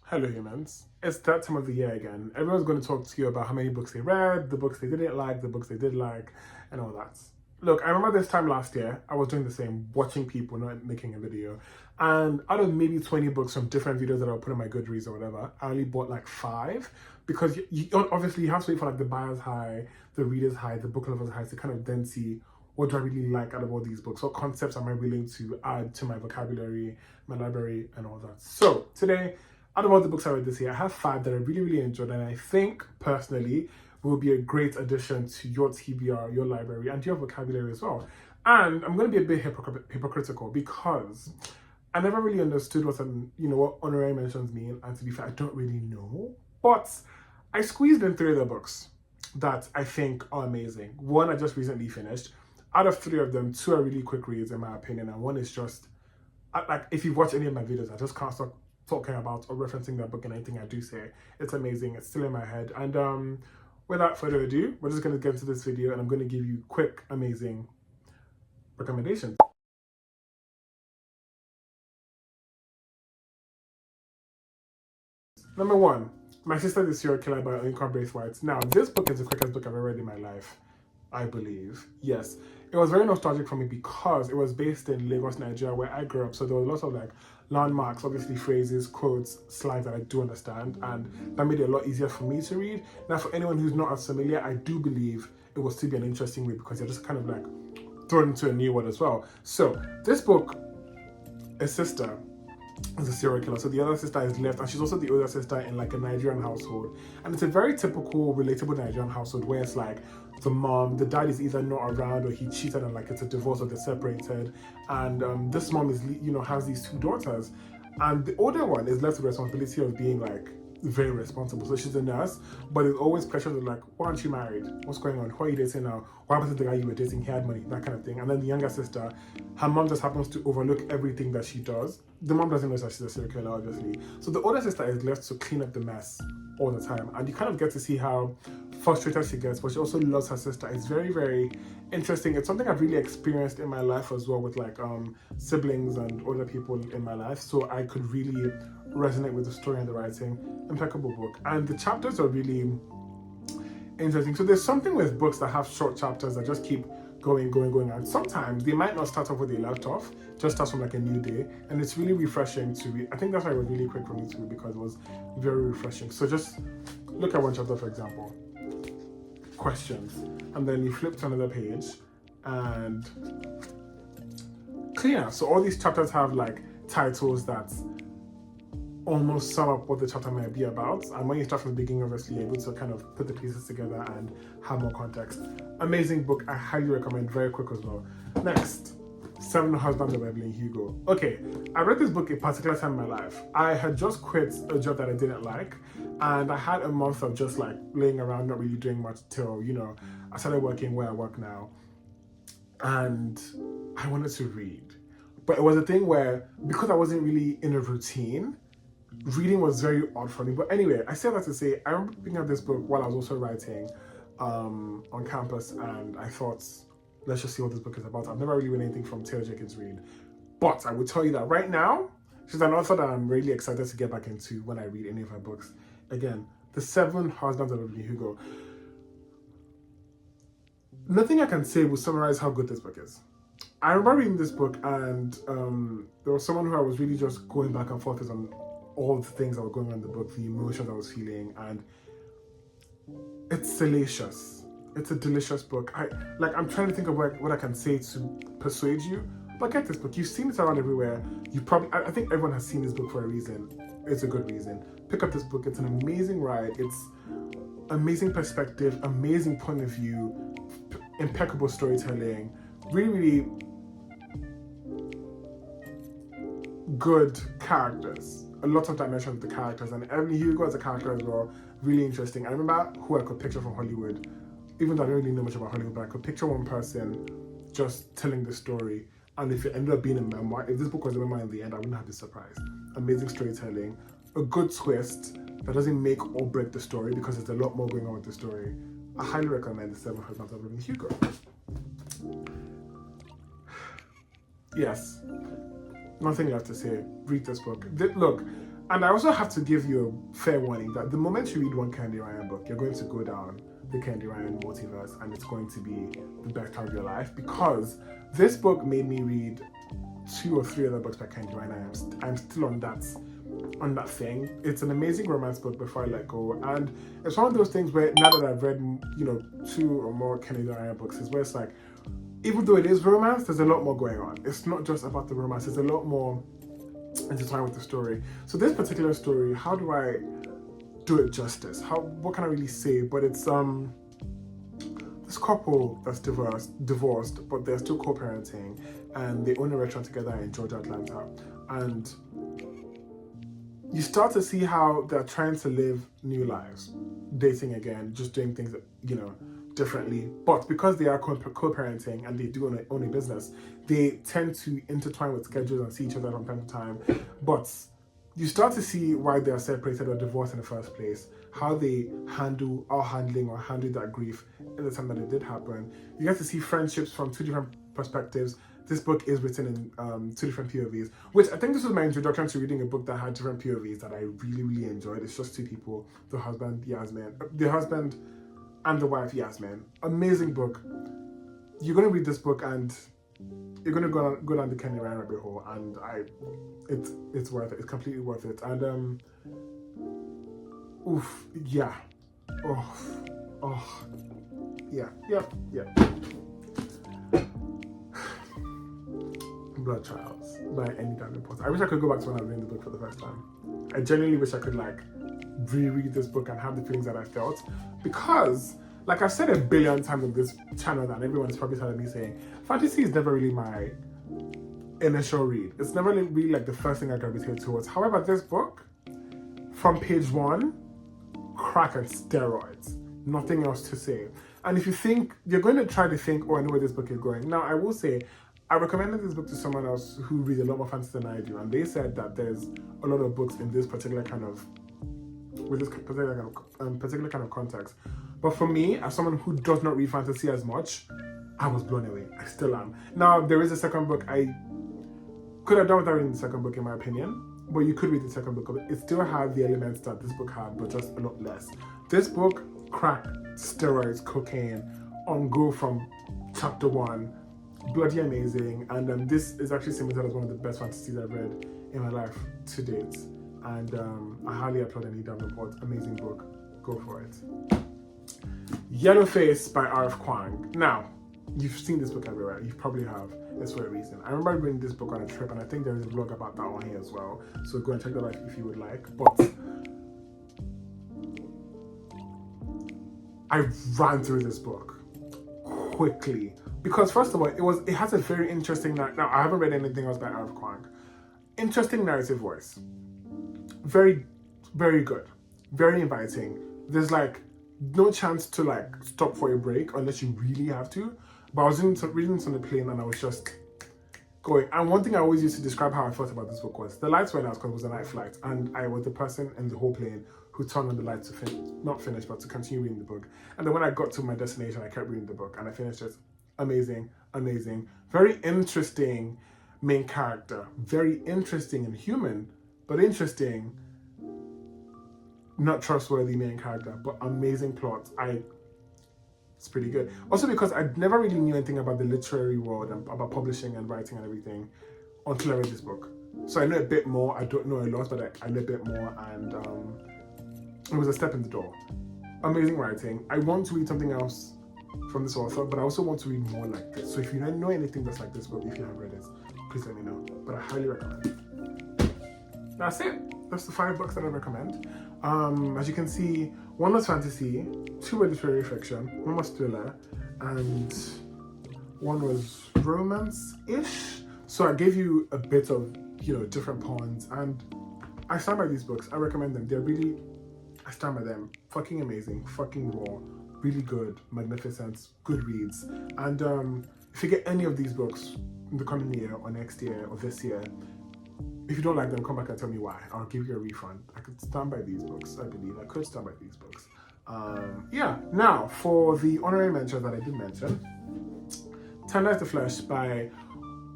Hello humans, it's that time of the year again. Everyone's going to talk to you about how many books they read, the books they didn't like, the books they did like, and all that. Look, I remember this time last year, I was doing the same, watching people, not making a video. And out of maybe 20 books from different videos that I'll put on my Goodreads or whatever, I only bought like 5 because obviously you have to wait for like the buyer's high, the reader's high, the book lover's high to kind of then see what do I really like out of all these books? What concepts am I willing to add to my vocabulary, my library, and all that? So today, out of all the books I read this year, I have 5 that I really, really enjoyed, and I think personally will be a great addition to your TBR, your library, and your vocabulary as well. And I'm going to be a bit hypocritical because I never really understood what honorary mentions mean, and to be fair, I don't really know. But I squeezed in 3 of the books that I think are amazing. One I just recently finished. Out of 3 of them, 2 are really quick reads in my opinion, and one is just like if you've watched any of my videos, I just can't stop talking about or referencing that book and anything I do say. It's amazing. It's still in my head. And without further ado, we're just going to get into this video and I'm going to give you quick, amazing recommendations. Number 1, My Sister the Serial Killer by Olinka Braithwaite. Now, this book is the quickest book I've ever read in my life, I believe. Yes. It was very nostalgic for me because it was based in Lagos, Nigeria, where I grew up. So there was lots of like landmarks, obviously phrases, quotes, slides that I do understand. And that made it a lot easier for me to read. Now, for anyone who's not as familiar, I do believe it will still be an interesting read because you're just kind of like thrown into a new one as well. So this book, a sister is a serial killer. So the other sister is left, and she's also the older sister in like a Nigerian household. And it's a very typical, relatable Nigerian household where it's like the dad is either not around or he cheated and like it's a divorce or they're separated. And this mom is, has these 2 daughters. And the older one is left with the responsibility of being like very responsible. So she's a nurse, but there's always pressure of like, why aren't you married? What's going on? Who are you dating now? What happened to the guy you were dating? He had money, that kind of thing. And then the younger sister, her mom just happens to overlook everything that she does. The mom doesn't know that she's a serial killer, obviously. So the older sister is left to clean up the mess all the time. And you kind of get to see how frustrated she gets, but she also loves her sister. It's very, very interesting. It's something I've really experienced in my life as well with like siblings and older people in my life. So I could really resonate with the story and the writing. Impeccable book. And the chapters are really interesting. So there's something with books that have short chapters that just keep going. And sometimes they might not start off where they left off, just starts from like a new day. And it's really refreshing to read. I think that's why it was really quick for me to read because it was very refreshing. So just look at one chapter, for example. Questions. And then you flip to another page and clear. So all these chapters have like titles that almost sum up what the chapter might be about. And when you start from the beginning, obviously you're able to kind of put the pieces together and have more context. Amazing book. I highly recommend. Very quick as well. Next, 7 Husbands of Evelyn Hugo. Okay, I read this book a particular time in my life. I had just quit a job that I didn't like, and I had a month of just like laying around, not really doing much till, I started working where I work now. And I wanted to read. But it was a thing where, because I wasn't really in a routine, reading was very odd for me. But anyway, I say that to say, I remember picking up this book while I was also writing on campus, and I thought, let's just see what this book is about. I've never really read anything from Taylor Jenkins Reid, but I would tell you that right now, she's an author that I'm really excited to get back into when I read any of her books. Again, The 7 Husbands of Evelyn Hugo. Nothing I can say will summarize how good this book is. I remember reading this book, and there was someone who I was really just going back and forth on all the things that were going on in the book, the emotions I was feeling, and it's salacious. It's a delicious book. I'm trying to think of what I can say to persuade you, but get this book. You've seen it around everywhere. I think everyone has seen this book for a reason. It's a good reason. Pick up this book. It's an amazing ride. It's amazing perspective, amazing point of view, impeccable storytelling, really, really good characters. A lot of dimensions with the characters, and Evelyn Hugo as a character as well, really interesting. I remember who I could picture from Hollywood, even though I don't really know much about Hollywood, but I could picture one person just telling the story. And if it ended up being a memoir, if this book was a memoir in the end, I wouldn't have been surprised. Amazing storytelling, a good twist that doesn't make or break the story because there's a lot more going on with the story. I highly recommend The 7 Husbands of Evelyn Hugo. Yes, nothing left to say. Read this book. Look, And I also have to give you a fair warning that the moment you read one Candy Ryan book, you're going to go down the Candy Ryan multiverse, and it's going to be the best time of your life, because this book made me read 2 or 3 other books by Candy Ryan. I'm still on that thing. It's an amazing romance book, Before I Let Go, and it's one of those things where now that I've read 2 or more Candy Ryan books, is where it's like, even though it is romance, there's a lot more going on. It's not just about the romance, there's a lot more intertwined with the story. So this particular story, how do I do it justice? What can I really say? But it's this couple that's divorced, but they're still co-parenting, and they own a restaurant together in Georgia, Atlanta. And you start to see how they're trying to live new lives, dating again, just doing things, differently. But because they are co-parenting and they do own a business, they tend to intertwine with schedules and see each other from time to time. But you start to see why they are separated or divorced in the first place, how they handle that grief in the time that it did happen. You get to see friendships from 2 different perspectives. This book is written in 2 different POVs, which I think this was my introduction to reading a book that had different POVs that I really, really enjoyed. It's just 2 people, the husband and the wife, Yasmin. Amazing book. You're going to read this book and you're going to go down the Candy Ryan rabbit hole, and it's worth it. It's completely worth it. And yeah. Yeah. Blood Trials by Any Diamond Potter. I wish I could go back to when I was reading the book for the first time. I genuinely wish I could reread this book and have the feelings that I felt, because like I've said a billion times on this channel, and everyone's probably telling me saying, fantasy is never really my initial read. It's never really the first thing I gravitate towards. However, this book, from page 1, crack and steroids. Nothing else to say. And if you think, you're going to try to think, I know where this book is going. Now, I will say, I recommended this book to someone else who reads a lot more fantasy than I do, and they said that there's a lot of books in this particular kind of context. But for me, as someone who does not read fantasy as much, I was blown away. I still am. Now, there is a second book. I could have done without reading the second book, in my opinion, but you could read the second book. It still had the elements that this book had, but just a lot less. This book, crack, steroids, cocaine, on go from chapter 1. Bloody amazing, and this is actually cemented as one of the best fantasies I've read in my life to date, and I highly applaud Any Davenport. Amazing book, go for it. Yellowface by R.F. Kuang. Now, you've seen this book everywhere, you probably have, it's for a reason. I remember reading this book on a trip, and I think there is a vlog about that one here as well, so go and check that out if you would like. But I ran through this book quickly, because first of all, it has a very interesting, now I haven't read anything else by R.F. Kuang. Interesting narrative voice. Very, very good. Very inviting. There's no chance to stop for a break unless you really have to. But I was reading this on the plane and I was just going. And one thing I always used to describe how I felt about this book was the lights went out because it was a night flight, and I was the person in the whole plane who turned on the lights to not finish, but to continue reading the book. And then when I got to my destination, I kept reading the book and I finished it. Amazing. Very interesting main character. Very interesting and human, but interesting, not trustworthy main character, but amazing plot. It's pretty good. Also because I never really knew anything about the literary world and about publishing and writing and everything until I read this book. So I know a bit more. I don't know a lot, but I know a bit more, and it was a step in the door. Amazing writing. I want to read something else from this author, but I also want to read more like this. So if you don't know anything that's like this book, if you haven't read it, please let me know. But I highly recommend. That's it. That's the 5 books that I recommend. As you can see, 1 was fantasy, 2 were literary fiction, 1 was thriller, and 1 was romance-ish. So I gave you a bit of, different points, and I stand by these books. I recommend them. I stand by them. Fucking amazing, fucking raw, really good, magnificent, good reads. And if you get any of these books in the coming year or next year or this year, if you don't like them, come back and tell me why. I'll give you a refund. I could stand by these books, I believe. I could stand by these books. Now, for the honorary mentions that I did mention, Tender as the Flesh by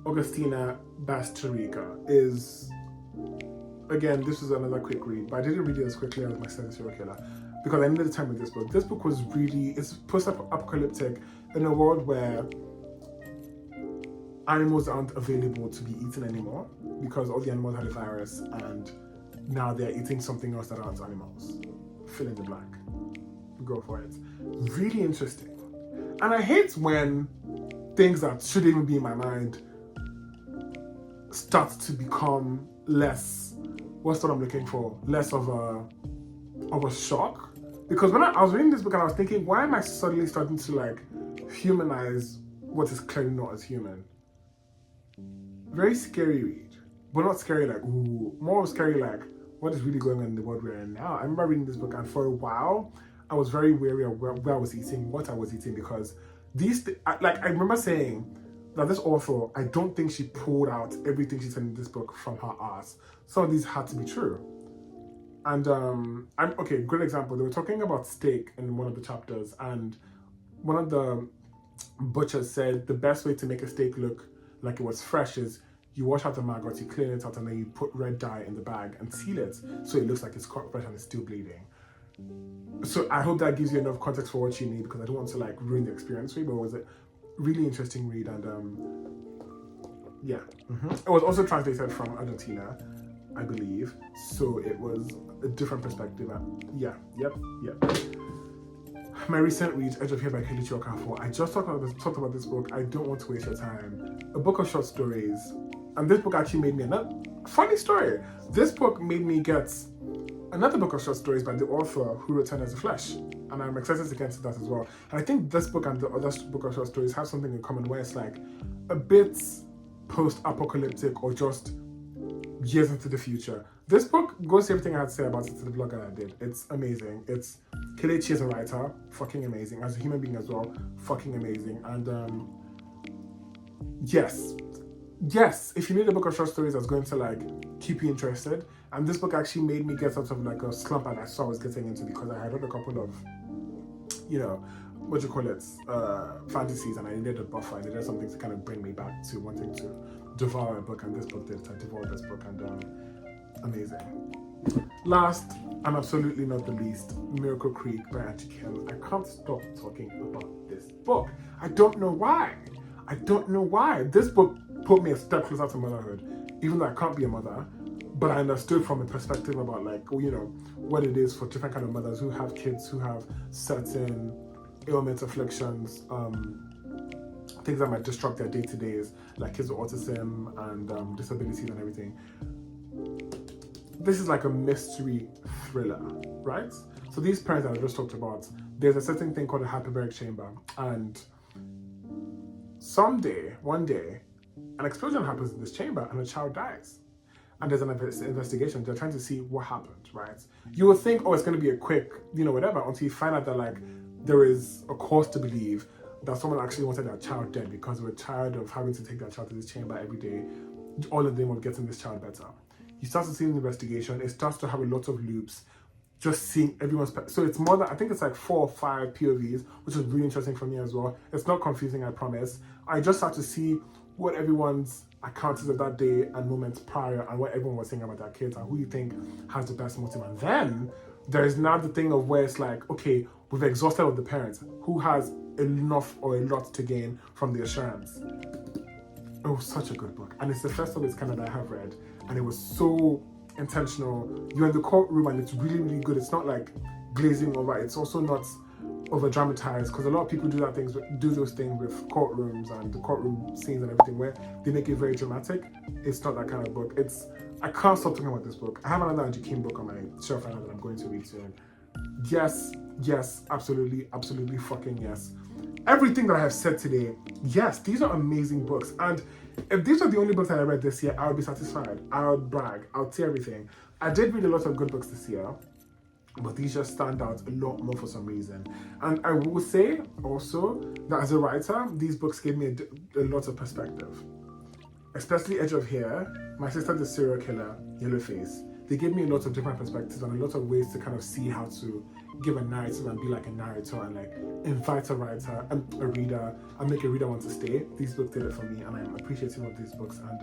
Augustina Bastarrica is again, this was another quick read, but I didn't read it as quickly as my sister serial killer because I needed the time with this book. This book was really, it's post-apocalyptic in a world where animals aren't available to be eaten anymore because all the animals had a virus and now they're eating something else that aren't animals. Fill in the blank. Go for it. Really interesting. And I hate when things that shouldn't even be in my mind start to become less, what's the word I'm looking for? Less of a shock. Because when I was reading this book and I was thinking, why am I suddenly starting to like humanize what is clearly not as human? Very scary read. But not scary like, ooh. More scary like, what is really going on in the world we're in now? I remember reading this book and for a while, I was very wary of where I was eating, what I was eating, because I remember saying that this author, I don't think she pulled out everything she said in this book from her ass. Some of these had to be true. And great example. They were talking about steak in one of the chapters, and one of the butchers said the best way to make a steak look like it was fresh is you wash out the maggots, you clean it out, and then you put red dye in the bag and seal it so it looks like it's cut fresh and it's still bleeding. So I hope that gives you enough context for what you need, because I don't want to like ruin the experience for you, but it was a really interesting read. And it was also translated from Argentina, I believe, so it was a different perspective. My recent read, Edge of Here by Kelechi Okafor. I just talked about this book. I don't want to waste your time. A book of short stories. And this book actually made me funny story. This book made me get another book of short stories by the author who wrote Turn as the Flesh. And I'm excited to get to that as well. And I think this book and the other book of short stories have something in common where it's like a bit post-apocalyptic or just years into the future. This book, go see everything I had to say about it to the blog that I did. It's amazing. It's Kelechi as a writer, fucking amazing. As a human being as well, fucking amazing. And yes, if you need a book of short stories that's going to like keep you interested, and this book actually made me get out of like a slump that I saw I was getting into, because I had read a couple of, fantasies, and I needed a buffer. I needed something to kind of bring me back to wanting to devour a book, and this book did it. I devoured this book, and amazing. Last, and absolutely not the least, Miracle Creek by Angie Kim. I can't stop talking about this book. I don't know why. This book put me a step closer to motherhood, even though I can't be a mother, but I understood from a perspective about what it is for different kind of mothers who have kids who have certain ailments, afflictions, things that might disrupt their day-to-days, like kids with autism and disabilities and everything. This is like a mystery thriller, right? So these parents that I just talked about, there's a certain thing called a hyperbaric chamber, and one day, an explosion happens in this chamber and a child dies. And there's an investigation. They're trying to see what happened, right? You would think, it's going to be a quick, whatever, until you find out that there is a cause to believe that someone actually wanted their child dead because they were tired of having to take their child to this chamber every day. All of them were getting this child better. You start to see an investigation. It starts to have a lot of loops, just seeing everyone's... So it's more than... I think it's like 4 or 5 POVs, which is really interesting for me as well. It's not confusing, I promise. I just had to see what everyone's accounts of that day and moments prior, and what everyone was saying about their kids, and who you think has the best motive. And then there is now the thing of where it's like, okay, we've exhausted all the parents. Who has enough or a lot to gain from the assurance? It was such a good book, and it's the first of its kind that I have read, and it was so intentional. You're in the courtroom, and it's really, really good. It's not like glazing over. It's also not over dramatized, because a lot of people do those things with courtrooms and the courtroom scenes and everything where they make it very dramatic. It's not that kind of book. I can't stop talking about this book. I have another Angie Kim book on my shelf right now that I'm going to read soon. Yes, absolutely fucking yes. Everything that I have said today, yes, these are amazing books. And if these are the only books that I read this year, I would be satisfied. I would brag. I would say everything. I did read a lot of good books this year, but these just stand out a lot more for some reason. And I will say also that as a writer, these books gave me a lot of perspective. Especially Edge of Here, My Sister the Serial Killer, Yellowface. They gave me a lot of different perspectives and a lot of ways to kind of see how to give a narrative and be like a narrator and like invite a reader and make a reader want to stay. These books did it for me, and I'm appreciative of these books. And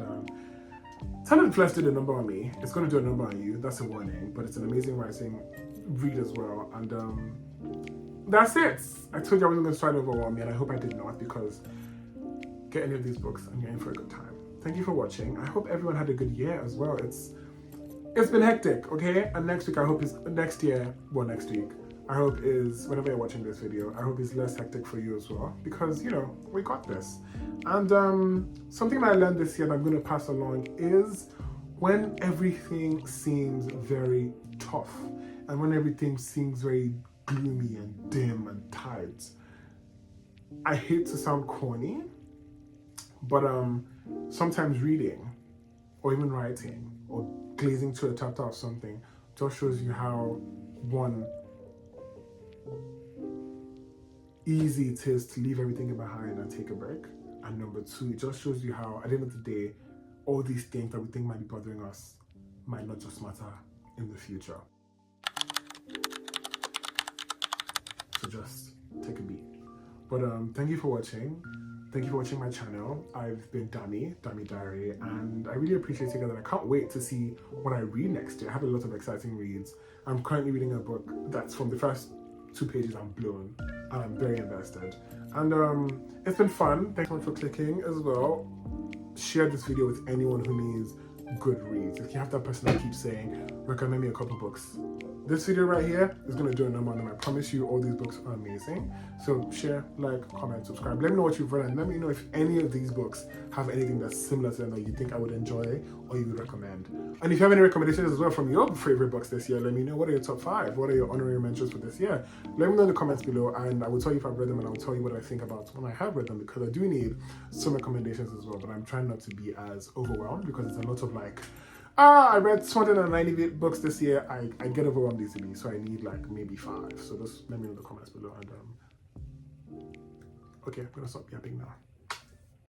Talented Flesh did a number on me. It's going to do a number on you. That's a warning. But it's an amazing writing read as well. And that's it. I told you I wasn't going to try to overwhelm you, and I hope I did not, because get any of these books and you're in for a good time. Thank you for watching. I hope everyone had a good year as well. It's been hectic, okay? And next week, I hope is next week, I hope is, whenever you're watching this video, I hope it's less hectic for you as well, because, you know, we got this. And something that I learned this year that I'm going to pass along is when everything seems very tough and when everything seems very gloomy and dim and tight. I hate to sound corny, but sometimes reading or even writing or glazing to a chapter of something just shows you how, one, easy it is to leave everything behind and take a break, and number two, it just shows you how at the end of the day, all these things that we think might be bothering us might not just matter in the future. So just take a beat. But thank you for watching. Thank you for watching my channel. I've been Dami Diary, and I really appreciate you guys, and I can't wait to see what I read next year. I have a lot of exciting reads. I'm currently reading a book that's from the first 2 pages I'm blown, and I'm very invested. And it's been fun. Thanks so much for clicking as well. Share this video with anyone who needs good reads. If you have that person that keeps saying, recommend me a couple books, this video right here is going to do a number on them. I promise you all these books are amazing. So share, like, comment, subscribe. Let me know what you've read, and let me know if any of these books have anything that's similar to them that you think I would enjoy or you would recommend. And if you have any recommendations as well from your favorite books this year, let me know. What are your top 5? What are your honorary mentions for this year? Let me know in the comments below, and I will tell you if I've read them, and I will tell you what I think about when I have read them, because I do need some recommendations as well, but I'm trying not to be as overwhelmed, because it's a lot of like, I read 290 books this year. I get overwhelmed easily, so I need like maybe 5. So just let me know in the comments below. And okay, I'm gonna stop yapping now.